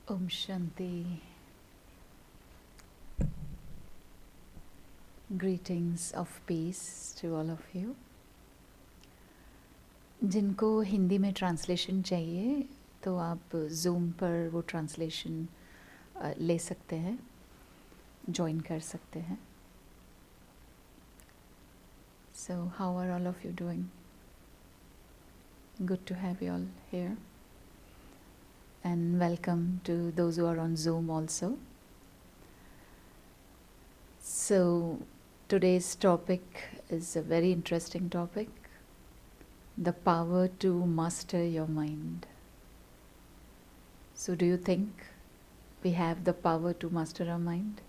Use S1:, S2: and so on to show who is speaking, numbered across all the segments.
S1: Om Shanti. Greetings of peace to all of you. जिनको हिंदी में translation चाहिए तो आप ज़ूम पर वो ट्रांसलेशन ले सकते हैं, ज्वाइन कर सकते हैं. So how are all of you doing? Good to have you all here. And welcome to those who are on Zoom also. So today's topic is a very interesting topic. The power to master your mind. So do you think we have the power to master our mind?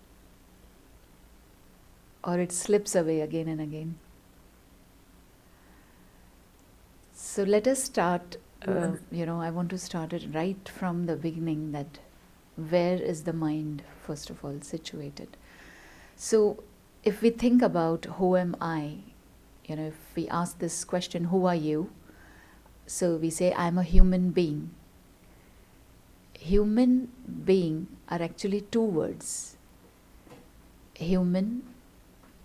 S1: Or it slips away again and again? So let us start, I want to start it right from the beginning, that where is the mind, first of all, situated? So if we think about who am I, if we ask this question, who are you? So we say, I'm a human being. Human being are actually two words. Human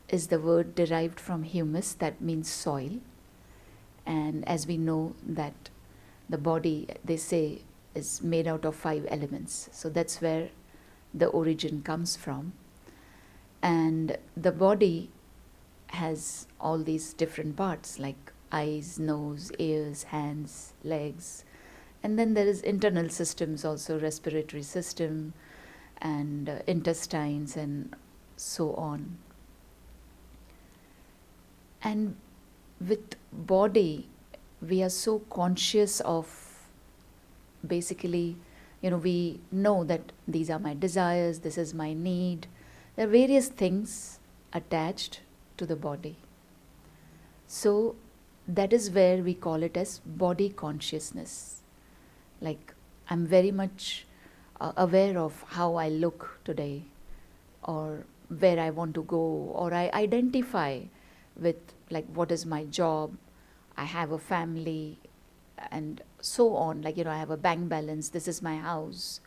S1: is the word derived from humus, that means soil. And as we know that the body, they say, is made out of 5 elements. So that's where the origin comes from. And the body has all these different parts like eyes, nose, ears, hands, legs. And then there is internal systems also, respiratory system and intestines and so on. And with body, we are so conscious of, basically, we know that these are my desires, this is my need. There are various things attached to the body. So that is where we call it as body consciousness. Like, I'm very much aware of how I look today, or where I want to go, or I identify with, like, what is my job, I have a family, and so on. Like, I have a bank balance, this is my house.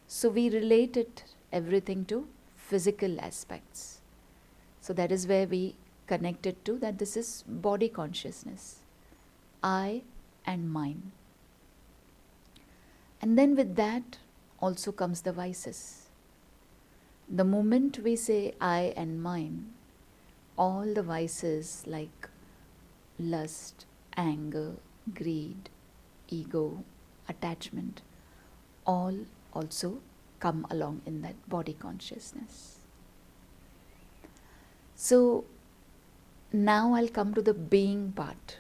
S1: So we relate it, everything, to physical aspects. So that is where we connect it to, that this is body consciousness, I and mine. And then with that also comes the vices. The moment we say I and mine, all the vices like lust, anger, greed, ego, attachment, all also come along in that body consciousness. So now I'll come to the being part.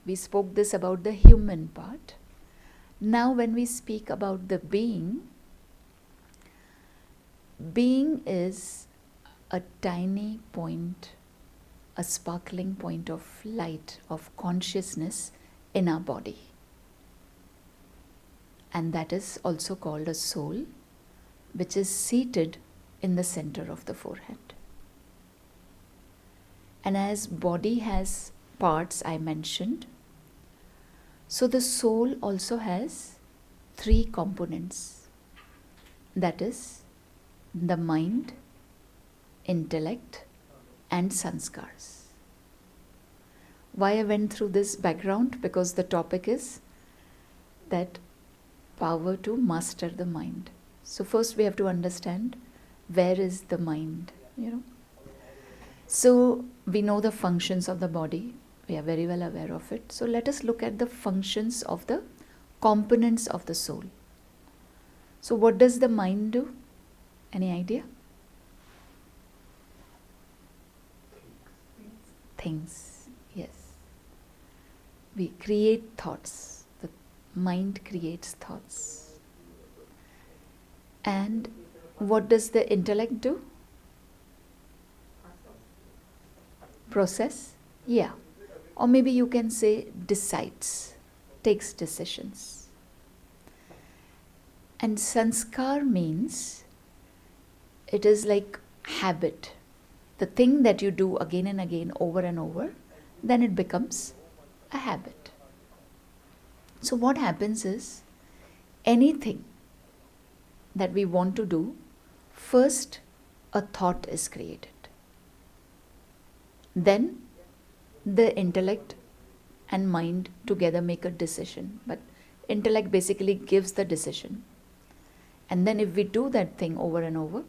S1: We spoke this about the human part. Now when we speak about the being is a tiny point, a sparkling point of light, of consciousness in our body. And that is also called a soul, which is seated in the center of the forehead. And as body has parts I mentioned, so the soul also has 3 components. That is the mind, intellect, and sanskars. Why I went through this background? Because the topic is that power to master the mind. So first we have to understand where is the mind, So we know the functions of the body. We are very well aware of it. So let us look at the functions of the components of the soul. So what does the mind do? Any idea? Things, yes. We create thoughts. The mind creates thoughts. And what does the intellect do? Process? Yeah. Or maybe you can say decides, takes decisions. And sanskar means it is like habit. The thing that you do again and again, over and over, then it becomes a habit. So what happens is, anything that we want to do, first a thought is created. Then the intellect and mind together make a decision. But intellect basically gives the decision. And then if we do that thing over and over,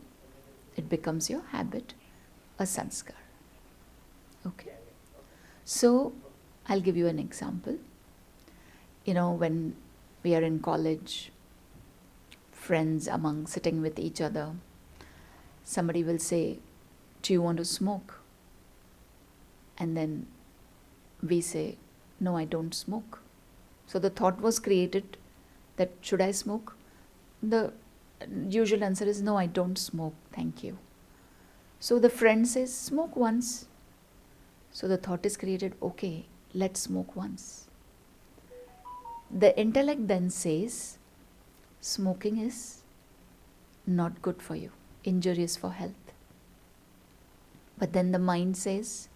S1: it becomes your habit, a sanskar. Okay. So I'll give you an example. When we are in college, friends among sitting with each other, somebody will say, "Do you want to smoke?" And then we say, "No, I don't smoke." So the thought was created that, should I smoke? The usual answer is, "No, I don't smoke, thank you." So the friend says, "Smoke once." So the thought is created, okay, let's smoke once. The intellect then says, smoking is not good for you, injurious for health. But then the mind says,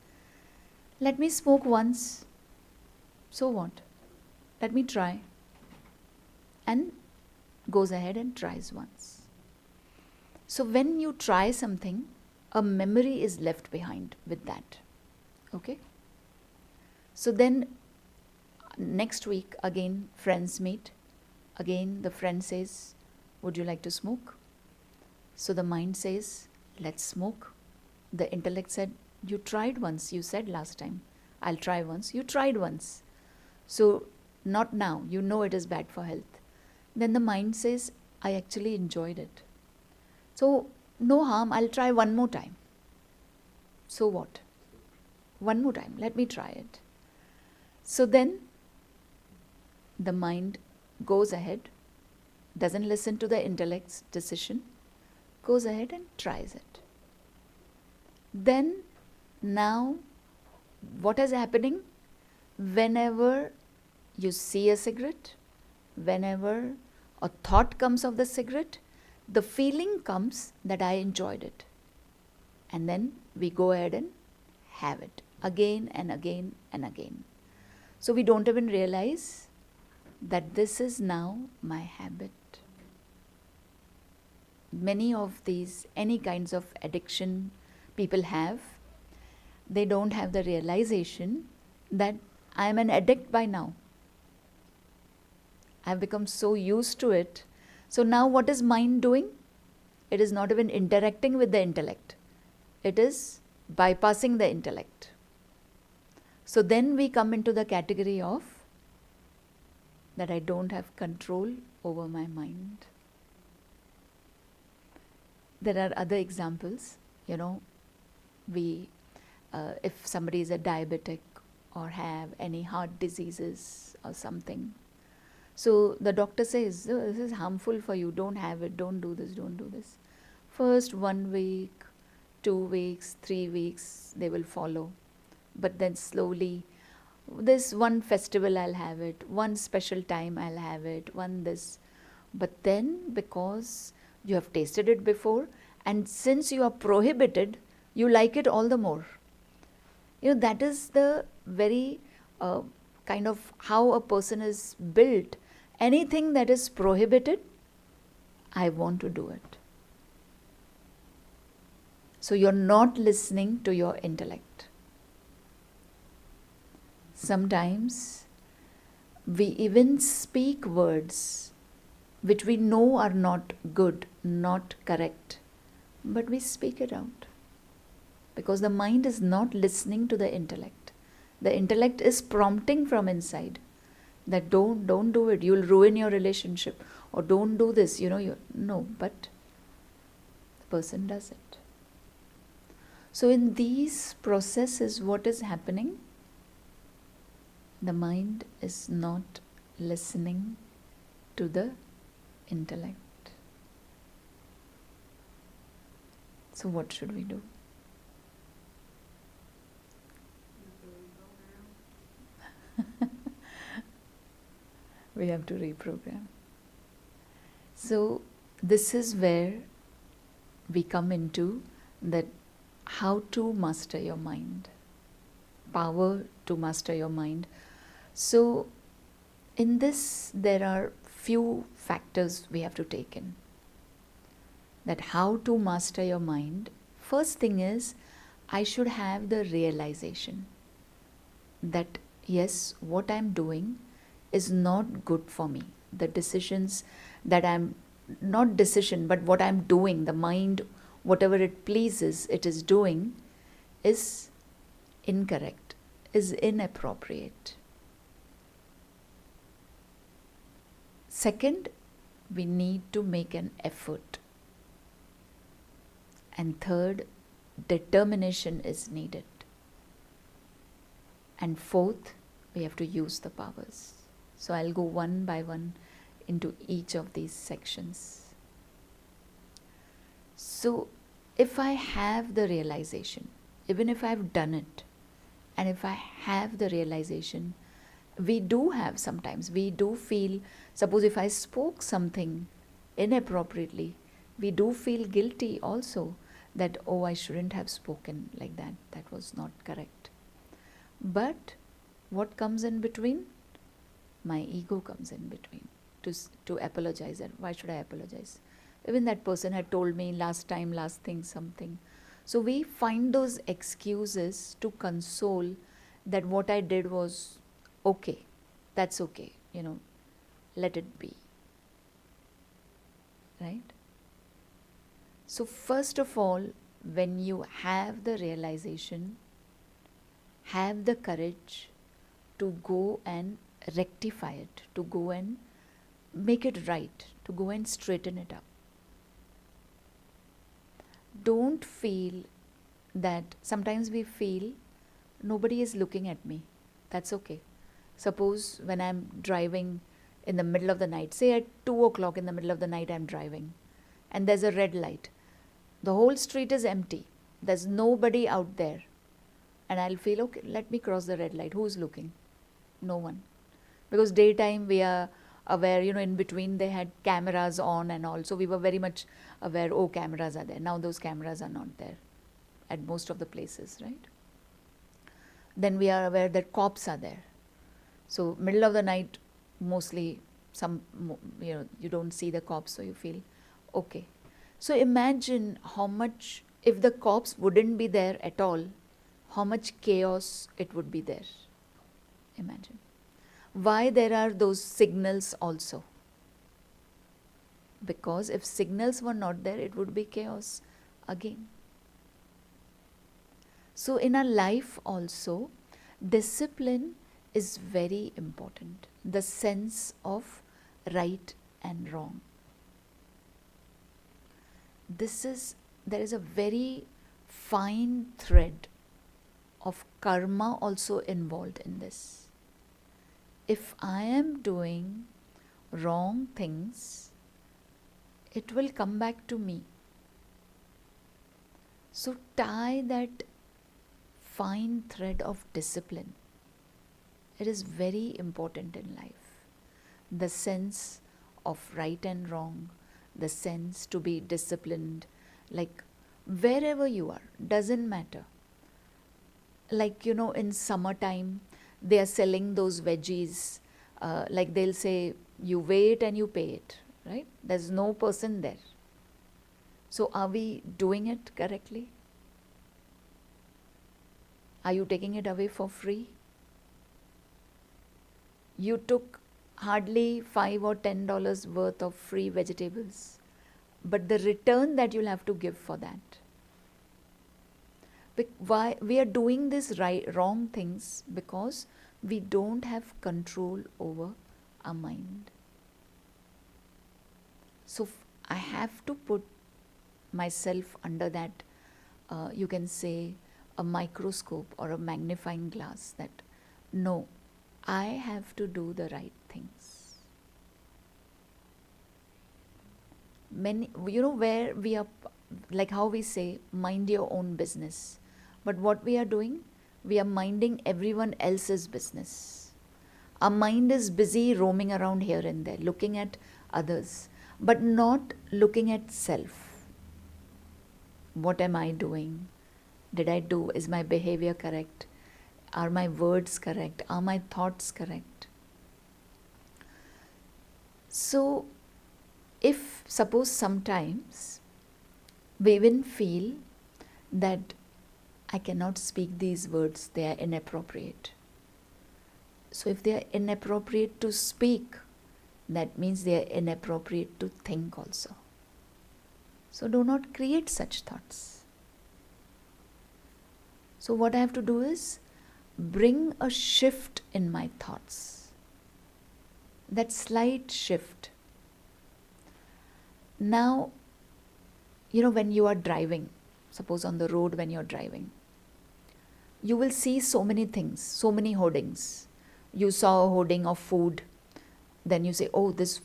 S1: let me smoke once. So what? Let me try. And goes ahead and tries once. So when you try something, a memory is left behind with that. Okay? So then next week again friends meet. Again the friend says, would you like to smoke? So the mind says, let's smoke. The intellect said, you tried once, you said last time, I'll try once. You tried once. So not now, you know it is bad for health. Then the mind says, I actually enjoyed it. So no harm, I'll try one more time. So what? One more time, let me try it. So then the mind goes ahead, doesn't listen to the intellect's decision, goes ahead and tries it. Then now what is happening? Whenever you see a cigarette, whenever a thought comes of the cigarette, the feeling comes that I enjoyed it. And then we go ahead and have it again and again and again. So we don't even realize that this is now my habit. Many of these, any kinds of addiction people have, they don't have the realization that I am an addict by now. I have become so used to it. So now what is mind doing? It is not even interacting with the intellect. It is bypassing the intellect. So then we come into the category of that I don't have control over my mind. There are other examples, if somebody is a diabetic or have any heart diseases or something. So the doctor says, oh, this is harmful for you, don't have it, don't do this, don't do this. First 1 week, 2 weeks, 3 weeks, they will follow. But then slowly, this one festival I'll have it, one special time I'll have it, one this. But then because you have tasted it before, and since you are prohibited, you like it all the more. That is the very kind of how a person is built. Anything that is prohibited, I want to do it. So you're not listening to your intellect. Sometimes we even speak words which we know are not good, not correct, but we speak it out. Because the mind is not listening to the intellect. The intellect is prompting from inside that don't do it, you'll ruin your relationship, or don't do this, no, but the person does it. So in these processes, what is happening? The mind is not listening to the intellect. So what should we do? We have to reprogram. So this is where we come into that how to master your mind, power to master your mind. So in this there are few factors we have to take in. that how to master your mind, first thing is I should have the realization that yes, what I'm doing is not good for me. The decisions that I'm not decision, but what I'm doing, the mind, whatever it pleases, it is doing, is incorrect, is inappropriate. Second, we need to make an effort. And third, determination is needed. And fourth, we have to use the powers. So I'll go one by one into each of these sections. So if I have the realization, even if I've done it, and if I have the realization, we do have sometimes, we do feel, suppose if I spoke something inappropriately, we do feel guilty also that, oh, I shouldn't have spoken like that, that was not correct. But what comes in between? My ego comes in between to apologize. And why should I apologize? Even that person had told me last time, last thing, something. So we find those excuses to console that what I did was okay, that's okay, let it be. Right? So first of all, when you have the realization, have the courage to go and rectify it, to go and make it right, to go and straighten it up. Don't feel that, sometimes we feel nobody is looking at me. That's okay. Suppose when I'm driving in the middle of the night, say at 2 o'clock in the middle of the night I'm driving, and there's a red light. The whole street is empty. There's nobody out there. And I'll feel, okay, let me cross the red light. Who's looking? No one. Because daytime we are aware, in between they had cameras on and all. So we were very much aware, oh, cameras are there. Now those cameras are not there at most of the places, right? Then we are aware that cops are there. So middle of the night, mostly you don't see the cops, so you feel okay. So imagine how much, if the cops wouldn't be there at all, how much chaos it would be there. Imagine. Why there are those signals also? Because if signals were not there, it would be chaos again. So in our life also, discipline is very important. The sense of right and wrong. There is a very fine thread of karma also involved in this. If I am doing wrong things, it will come back to me. So tie that fine thread of discipline. It is very important in life. The sense of right and wrong, the sense to be disciplined, like wherever you are, doesn't matter. Like, in summertime, they are selling those veggies, like they'll say, you wait and you pay it, right? There's no person there. So are we doing it correctly? Are you taking it away for free? You took hardly $5 or $10 worth of free vegetables, but the return that you'll have to give for that. Why we are doing this wrong things? Because we don't have control over our mind. So I have to put myself under that, you can say, a microscope or a magnifying glass, that no, I have to do the right things. Many, where we are, like how we say, mind your own business. But what we are doing, we are minding everyone else's business. Our mind is busy roaming around here and there, looking at others, but not looking at self. What am I doing? Is my behavior correct? Are my words correct? Are my thoughts correct? So, if suppose sometimes We even feel that I cannot speak these words, they are inappropriate. So if they are inappropriate to speak, that means they are inappropriate to think also. So do not create such thoughts. So what I have to do is bring a shift in my thoughts. That slight shift. Now, when you are driving, suppose on the road when you're driving, you will see so many things, so many hoardings. You saw a hoarding of food, then you say, oh, this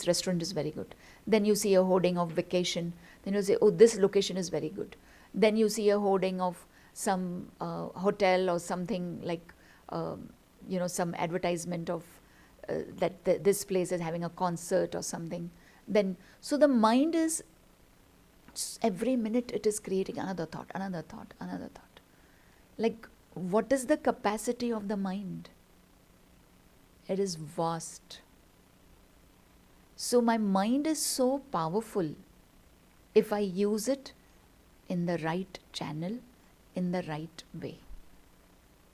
S1: restaurant is very good. Then you see a hoarding of vacation, then you say, oh, this location is very good. Then you see a hoarding of some hotel or something like, some advertisement of that this place is having a concert or something. Then, so the mind is, every minute it is creating another thought, another thought, another thought. Like, what is the capacity of the mind? It is vast. So my mind is so powerful if I use it in the right channel, in the right way.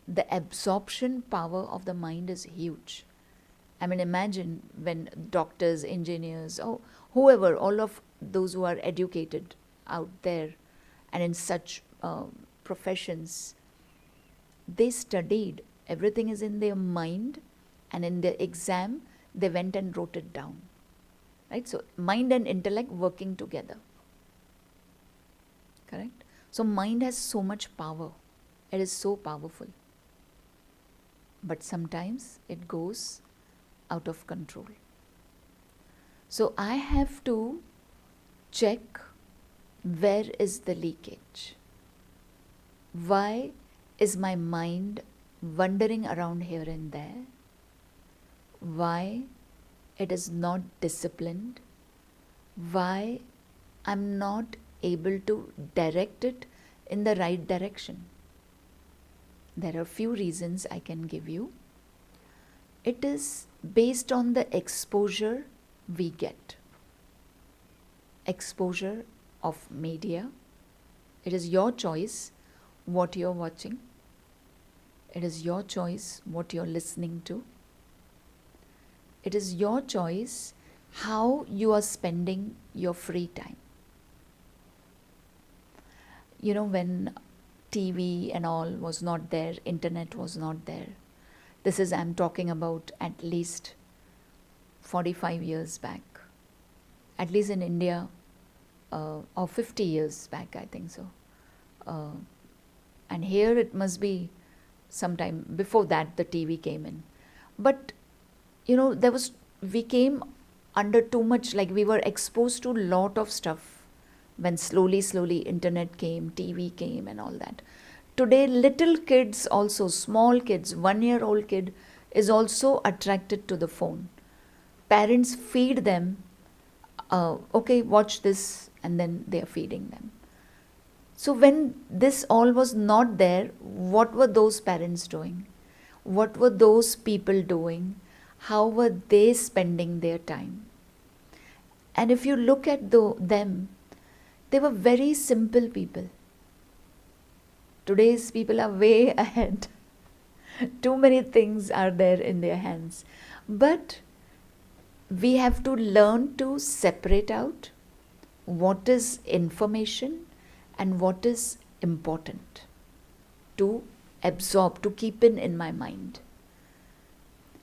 S1: The absorption power of the mind is huge. I mean, imagine when doctors, engineers, or whoever, all of those who are educated out there and in such professions, they studied. Everything is in their mind, and in the exam, they went and wrote it down. Right? So, mind and intellect working together. Correct? So, mind has so much power. It is so powerful. But sometimes it goes out of control. So, I have to check where is the leakage. Why is my mind wandering around here and there? Why it is not disciplined? Why I'm not able to direct it in the right direction? There are few reasons I can give you. It is based on the exposure we get. Exposure of media. It is your choice what you're watching. It is your choice what you're listening to. It is your choice how you are spending your free time. When TV and all was not there, internet was not there. This is, I'm talking about at least 45 years back. At least in India, or 50 years back, I think so. And here it must be sometime before that the TV came in. But we came under too much, like we were exposed to lot of stuff when slowly internet came, TV came and all that. Today little kids also, small kids, 1-year-old kid is also attracted to the phone. Parents feed them, okay, watch this, and then they are feeding them. So when this all was not there, what were those parents doing? What were those people doing? How were they spending their time? And if you look at them, they were very simple people. Today's people are way ahead. Too many things are there in their hands. But we have to learn to separate out what is information and what is important to absorb, to keep in my mind.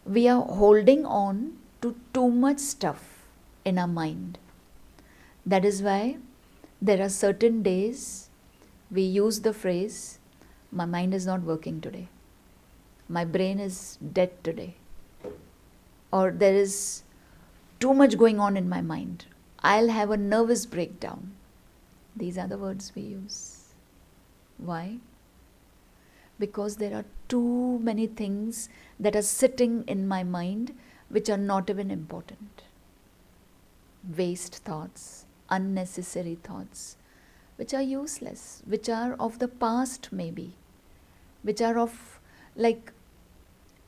S1: We are holding on to too much stuff in our mind. That is why there are certain days we use the phrase, my mind is not working today. My brain is dead today. Or there is too much going on in my mind. I'll have a nervous breakdown. These are the words we use. Why? Because there are too many things that are sitting in my mind which are not even important. Waste thoughts, unnecessary thoughts, which are useless, which are of the past maybe, which are of, like,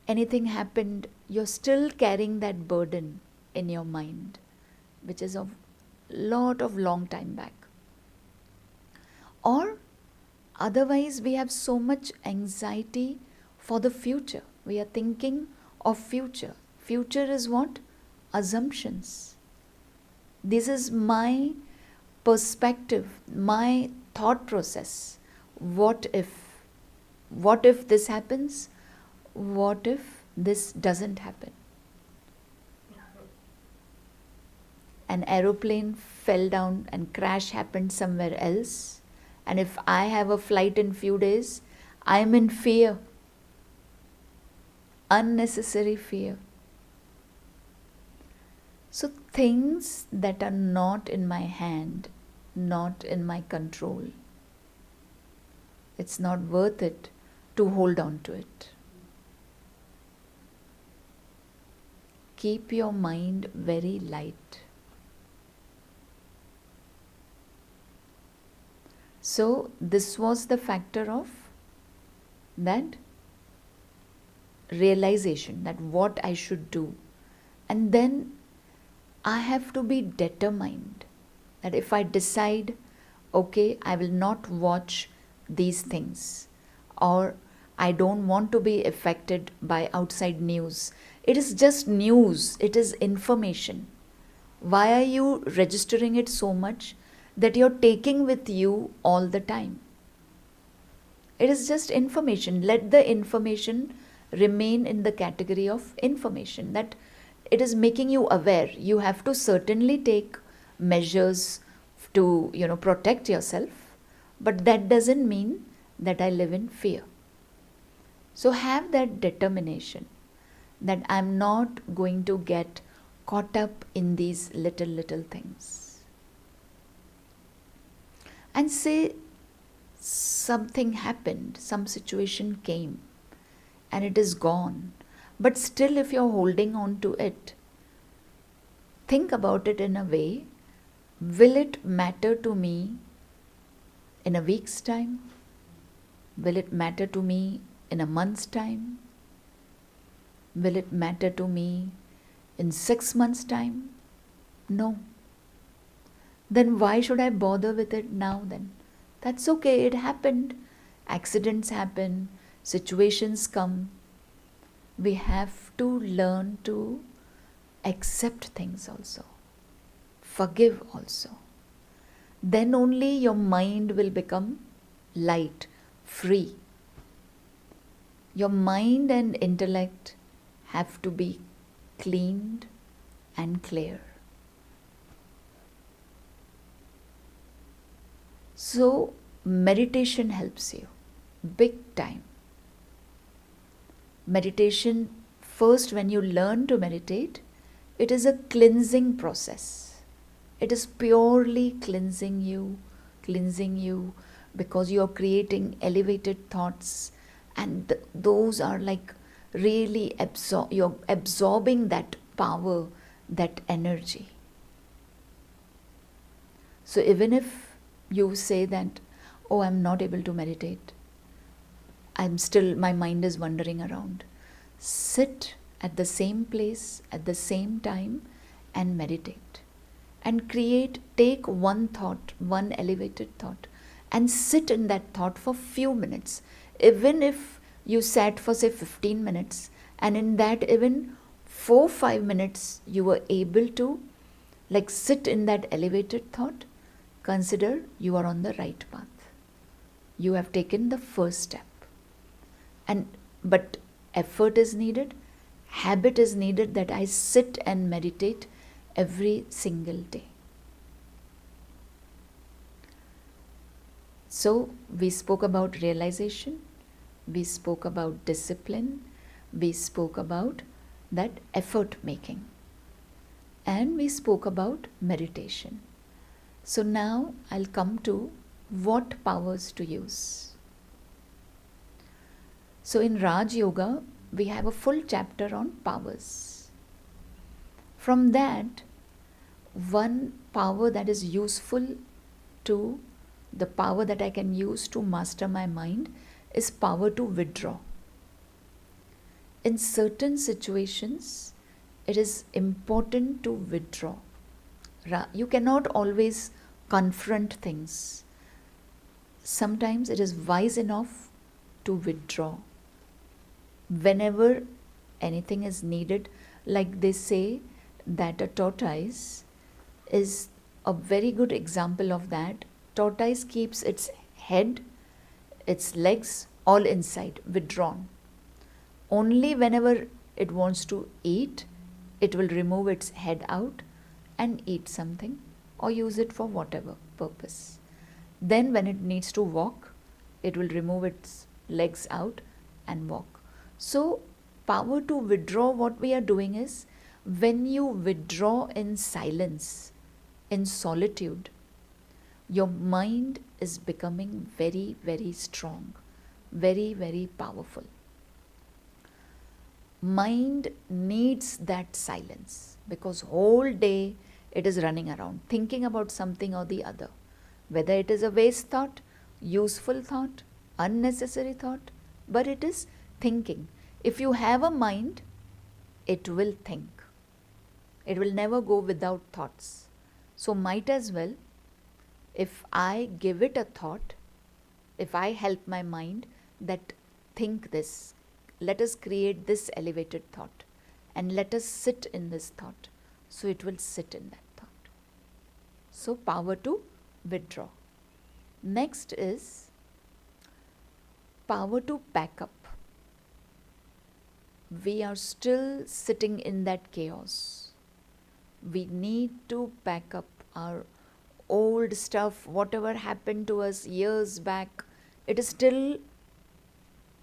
S1: anything happened, you're still carrying that burden in your mind, which is of lot of long time back. Or otherwise, we have so much anxiety for the future. We are thinking of future. Future is what? Assumptions. This is my perspective, my thought process. What if? What if this happens? What if this doesn't happen? An aeroplane fell down and crash happened somewhere else, and if I have a flight in few days, I am in fear, unnecessary fear. So things that are not in my hand, not in my control, it's not worth it to hold on to it. Keep your mind very light. So this was the factor of that realization, that what I should do. And then I have to be determined that if I decide, okay, I will not watch these things, or I don't want to be affected by outside news. It is just news, it is information. Why are you registering it so much that you're taking with you all the time? It is just information. Let the information remain in the category of information, that it is making you aware. You have to certainly take measures to, protect yourself, but that doesn't mean that I live in fear. So have that determination that I'm not going to get caught up in these little things. And say something happened, some situation came, and it is gone. But still, if you're holding on to it, think about it in a way, will it matter to me in a week's time? Will it matter to me in a month's time? Will it matter to me in 6 months' time? No. Then why should I bother with it now then? That's okay, it happened. Accidents happen, situations come. We have to learn to accept things also, forgive also. Then only your mind will become light, free. Your mind and intellect have to be cleaned and clear. So meditation helps you big time. Meditation, first when you learn to meditate, it is a cleansing process. It is purely cleansing you because you are creating elevated thoughts, and those are like really you're absorbing that power, that energy. So even if you say that, oh, I'm not able to meditate, my mind is wandering around. Sit at the same place, at the same time, and meditate. And take one thought, one elevated thought, and sit in that thought for few minutes. Even if you sat for say 15 minutes, and in that even 4-5 minutes you were able to sit in that elevated thought, consider you are on the right path. You have taken the first step. But effort is needed, habit is needed, that I sit and meditate every single day. So we spoke about realization, we spoke about discipline, we spoke about that effort making, and we spoke about meditation. So now I'll come to what powers to use. So in Raj Yoga, we have a full chapter on powers. From that, one power that is useful to the power that I can use to master my mind is power to withdraw. In certain situations, it is important to withdraw. You cannot always confront things. sometimes it is wise enough to withdraw whenever anything is needed. Like they say that a tortoise is a very good example of that. Tortoise keeps its head, its legs all inside, withdrawn. Only whenever it wants to eat, it will remove its head out and eat something or use it for whatever purpose. Then, when it needs to walk, it will remove its legs out and walk. So, power to withdraw, what we are doing is when you withdraw in silence, in solitude, your mind is becoming very, very strong, very, very powerful. Mind needs that silence because whole day it is running around thinking about something or the other, whether it is a waste thought, useful thought, unnecessary thought, but it is thinking. If you have a mind, it will think. It will never go without thoughts. So might as well, if I give it a thought, if I help my mind that think this, let us create this elevated thought and let us sit in this thought. So it will sit in that thought. So power to withdraw. Next is power to pack up. We are still sitting in that chaos. We need to pack up our old stuff, whatever happened to us years back. It is still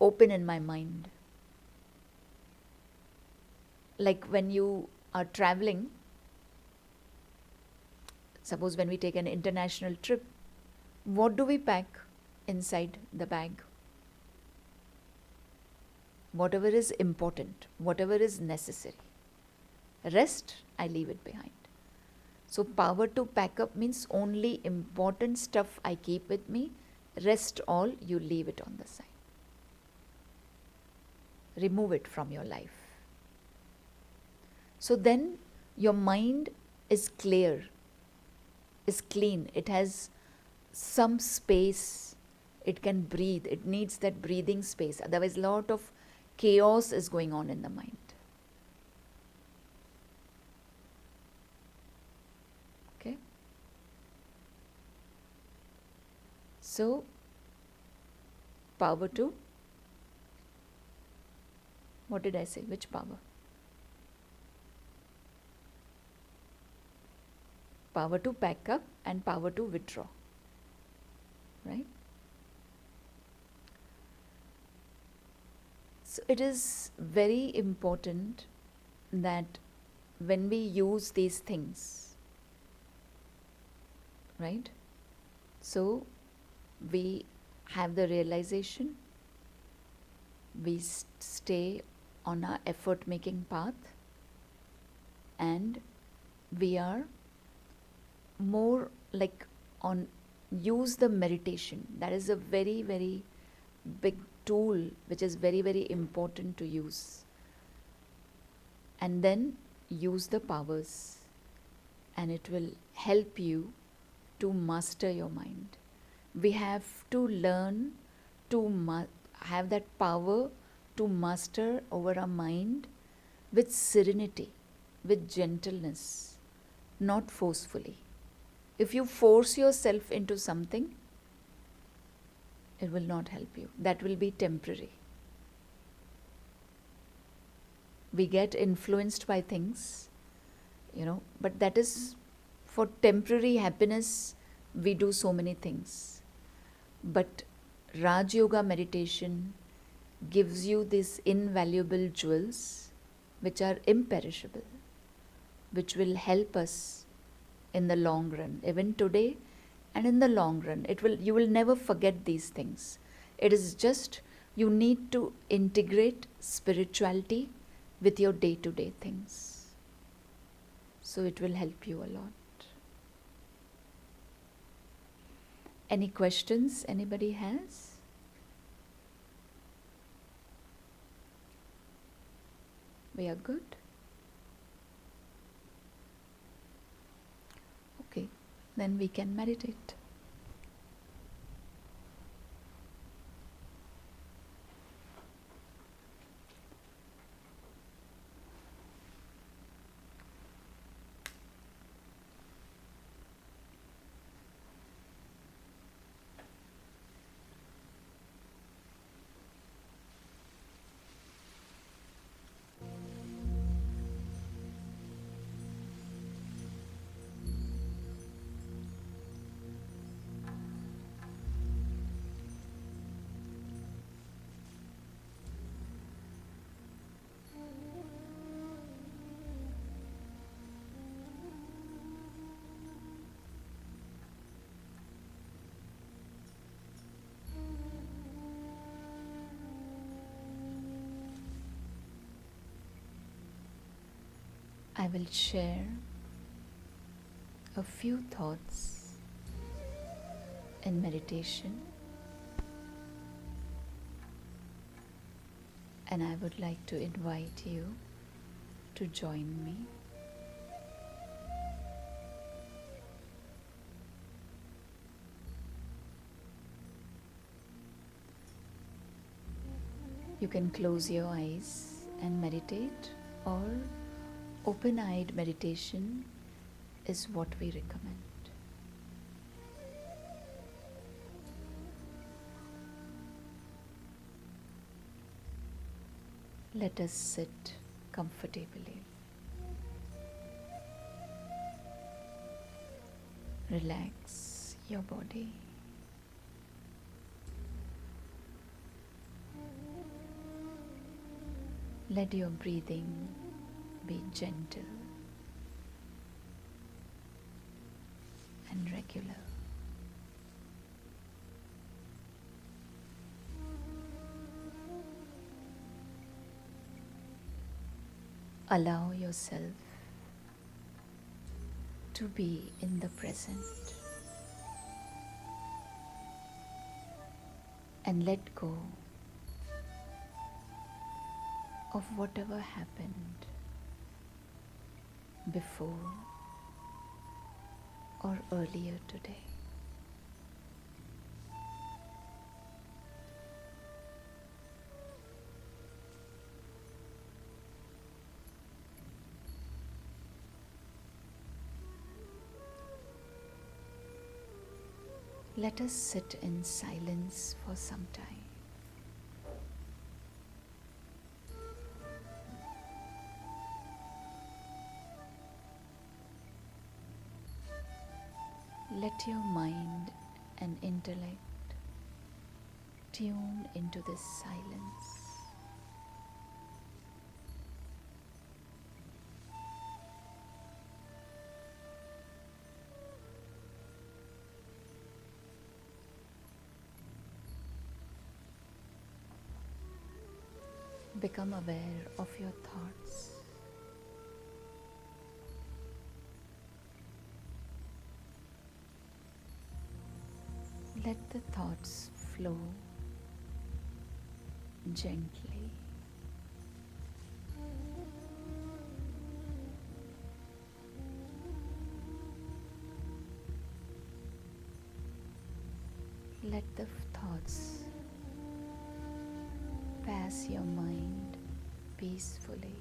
S1: open in my mind. Like when you are traveling, suppose when we take an international trip, what do we pack inside the bag? Whatever is important, whatever is necessary. Rest, I leave it behind. So power to pack up means only important stuff I keep with me, rest all you leave it on the side. Remove it from your life. So then your mind is clear, is clean, it has some space, it can breathe, it needs that breathing space. Otherwise, a lot of chaos is going on in the mind. Okay? So, power to, what did I say? Which power? Power to pack up and power to withdraw. Right? So it is very important that when we use these things, right? So we have the realization, we stay on our effort making path, and we are more like on use the meditation. That is a very, very big tool which is very, very important to use. And then use the powers, and it will help you to master your mind. We have to learn to have that power to master over our mind with serenity, with gentleness, not forcefully. If you force yourself into something, it will not help you. That will be temporary. We get influenced by things, but that is for temporary happiness. We do so many things. But Raj Yoga meditation gives you these invaluable jewels which are imperishable, which will help us in the long run, even today and in the long run. You will never forget these things. It is just you need to integrate spirituality with your day-to-day things. So it will help you a lot. Any questions anybody has? We are good? Okay, then we can meditate. I will share a few thoughts in meditation, and I would like to invite you to join me. You can close your eyes and meditate, or open-eyed meditation is what we recommend. Let us sit comfortably. Relax your body. Let your breathing be gentle and regular. Allow yourself to be in the present and let go of whatever happened before or earlier today. Let us sit in silence for some time. Let your mind and intellect tune into this silence. Become aware of your thoughts. Let the thoughts flow gently. Let the thoughts pass your mind peacefully.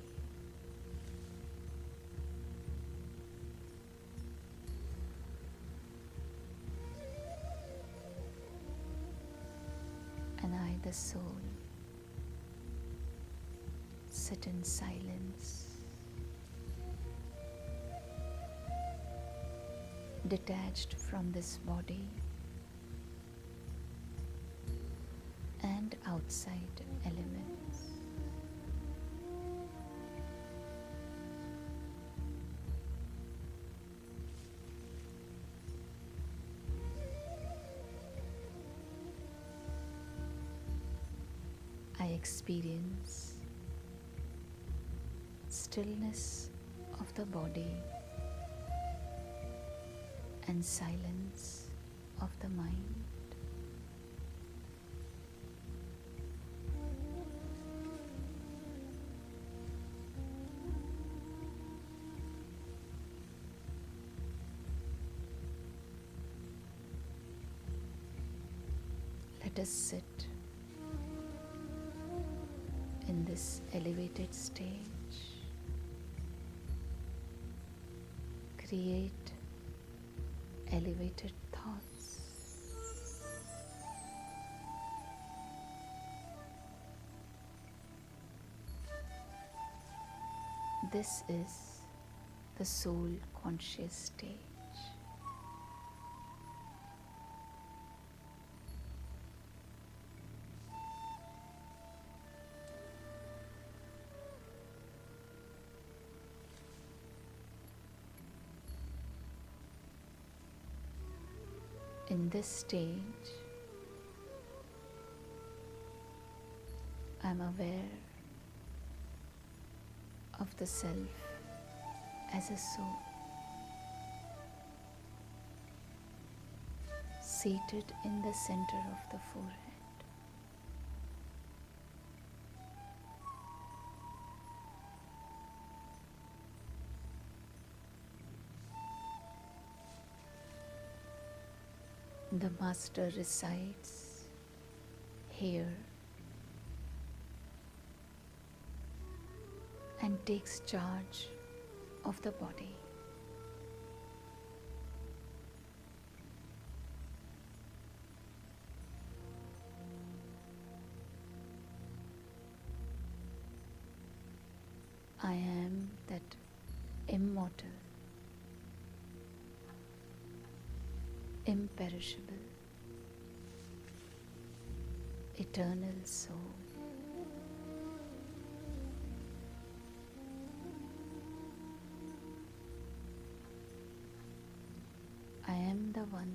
S1: And I, the soul, sit in silence, detached from this body and outside elements. I experience stillness of the body and silence of the mind. Let us sit in this elevated stage. Create elevated thoughts. This is the soul conscious stage. In this stage, I'm aware of the self as a soul, seated in the center of the forehead. The Master resides here and takes charge of the body. I am that immortal, imperishable, eternal soul. I am the one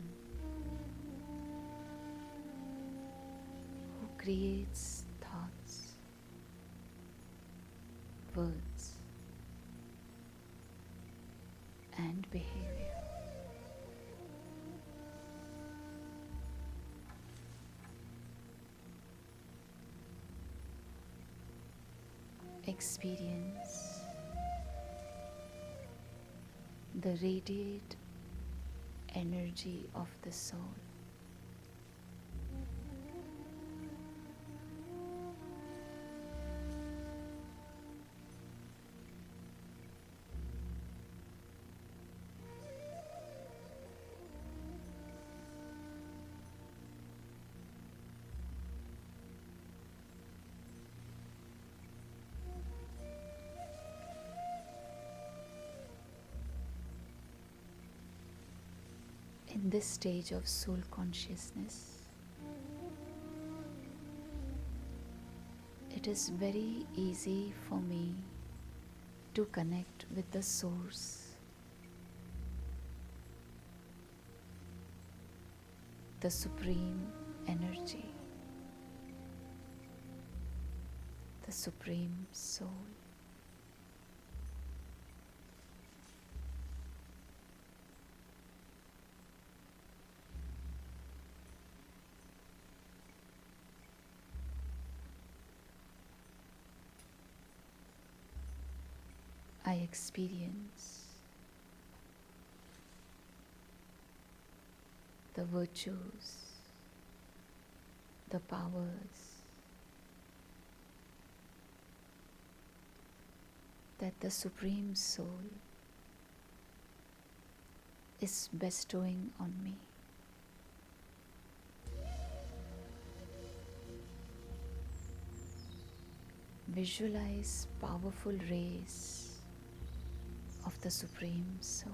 S1: who creates thoughts, words, and behavior. Experience the radiant energy of the soul. In this stage of soul consciousness, it is very easy for me to connect with the source, the supreme energy, the supreme soul. I experience the virtues, the powers that the Supreme Soul is bestowing on me. Visualize powerful rays of the Supreme Soul.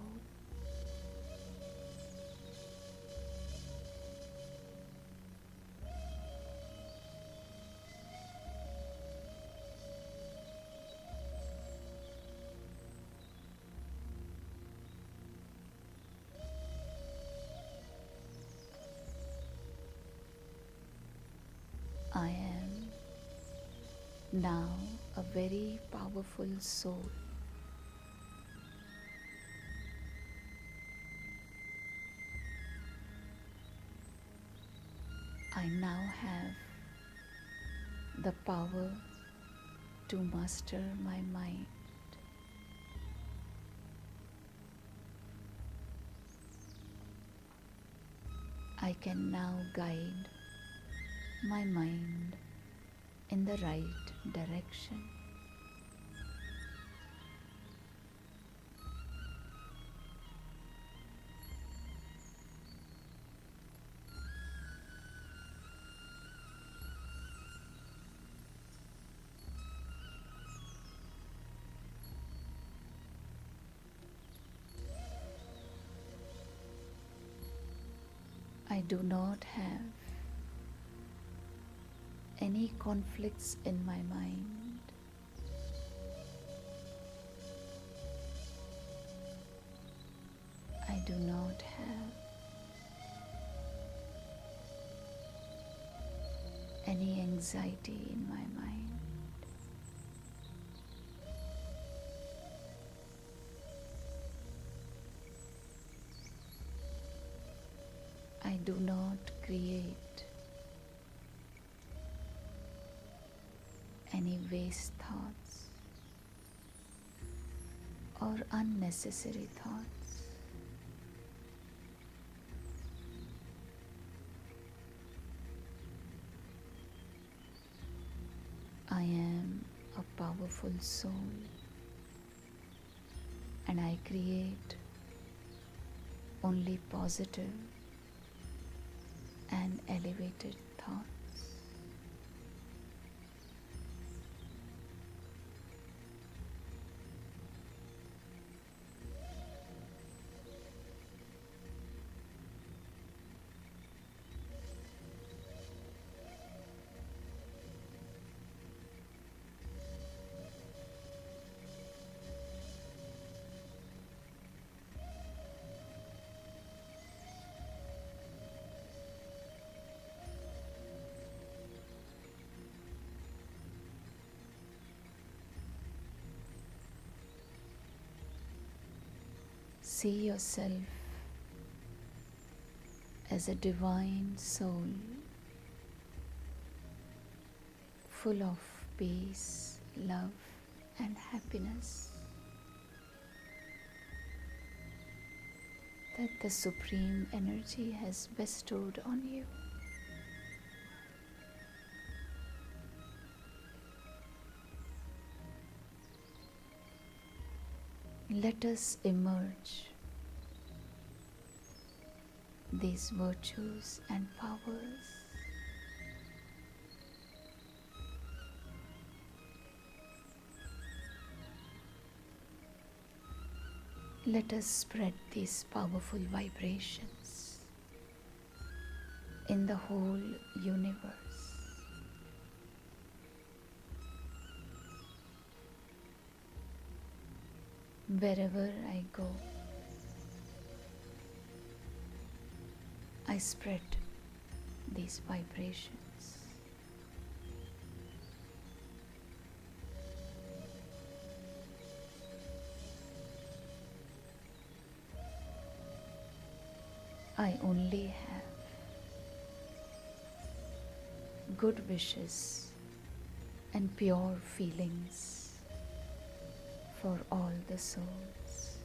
S1: I am now a very powerful soul. I now have the power to master my mind. I can now guide my mind in the right direction. I do not have any conflicts in my mind. I do not have any anxiety in my mind. Do not create any waste thoughts or unnecessary thoughts. I am a powerful soul and I create only positive and elevated thoughts. See yourself as a divine soul, full of peace, love, and happiness that the Supreme Energy has bestowed on you. Let us emerge these virtues and powers. Let us spread these powerful vibrations in the whole universe. Wherever I go, I spread these vibrations. I only have good wishes and pure feelings for all the souls.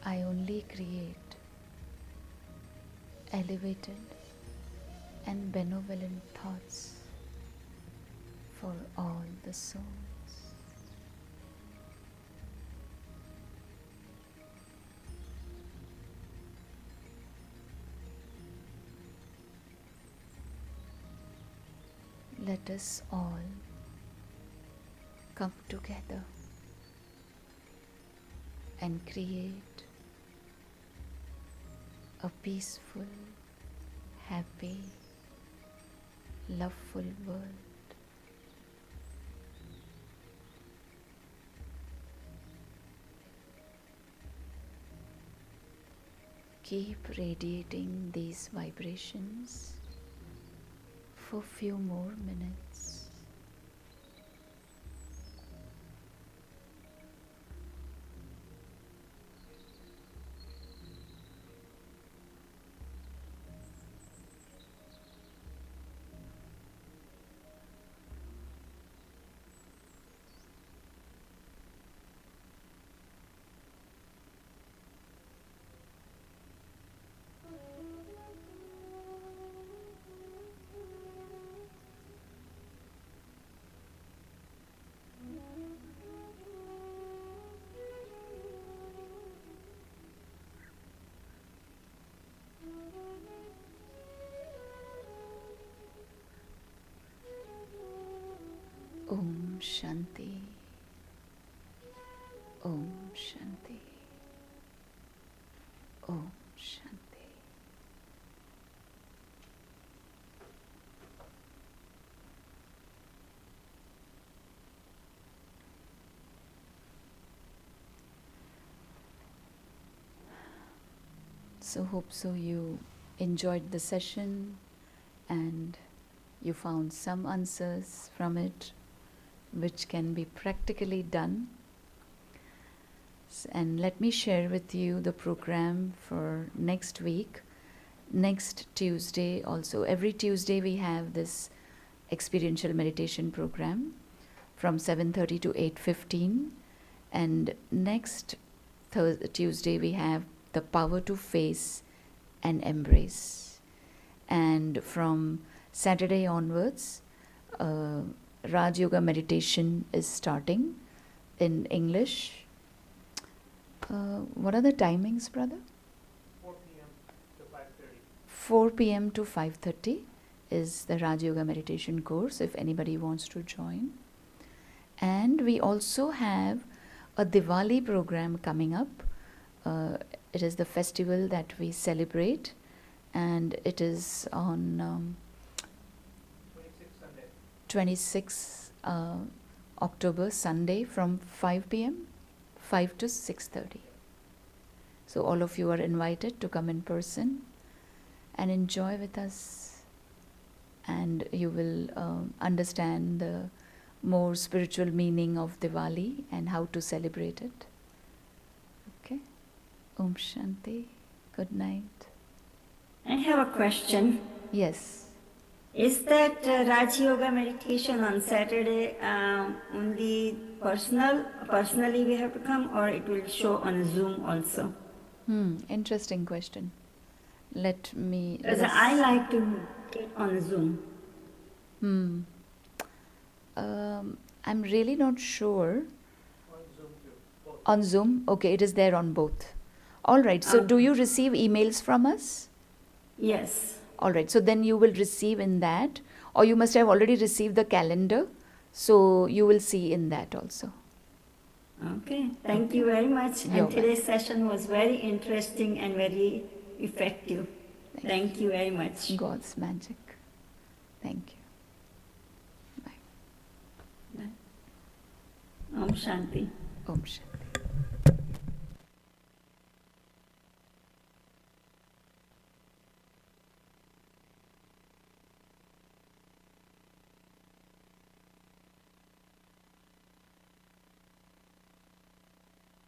S1: I only create elevated and benevolent thoughts for all the souls. Let us all come together and create a peaceful, happy, loveful world. Keep radiating these vibrations for few more minutes. Om Shanti. Om Shanti. Om Shanti. So hope so you enjoyed the session and you found some answers from it. which can be practically done. And let me share with you the program for next week. Next Tuesday also, every Tuesday we have this experiential meditation program from 7:30 to 8:15, and next Tuesday we have the power to face and embrace. And from Saturday onwards, Raj Yoga meditation is starting in English. What are the timings, brother?
S2: 4 p.m. to 5:30.
S1: 4 p.m. to 5:30 is the Raj Yoga meditation course if anybody wants to join. And we also have a Diwali program coming up. It is the festival that we celebrate, and it is on 26 October, Sunday, from 5 p.m. 5 to 6:30. So all of you are invited to come in person and enjoy with us, and you will understand the more spiritual meaning of Diwali and how to celebrate it. Okay? Om Shanti. Good night.
S3: I have a question.
S1: Yes.
S3: Is that Raj Yoga meditation on Saturday only personally we have to come, or it will show on Zoom also?
S1: Interesting question. Let
S3: Because
S1: us.
S3: I like to get on Zoom.
S1: I'm really not sure.
S2: On Zoom too. Both.
S1: On Zoom? Okay, it is there on both. All right. So do you receive emails from us?
S3: Yes.
S1: All right. So then you will receive in that, or you must have already received the calendar. So you will see in that also.
S3: Okay. Thank you very much.
S1: You're
S3: And today's session was very interesting and very effective. Thank you very much.
S1: God's magic. Thank you. Bye.
S3: Om Shanti.
S1: Om Shanti.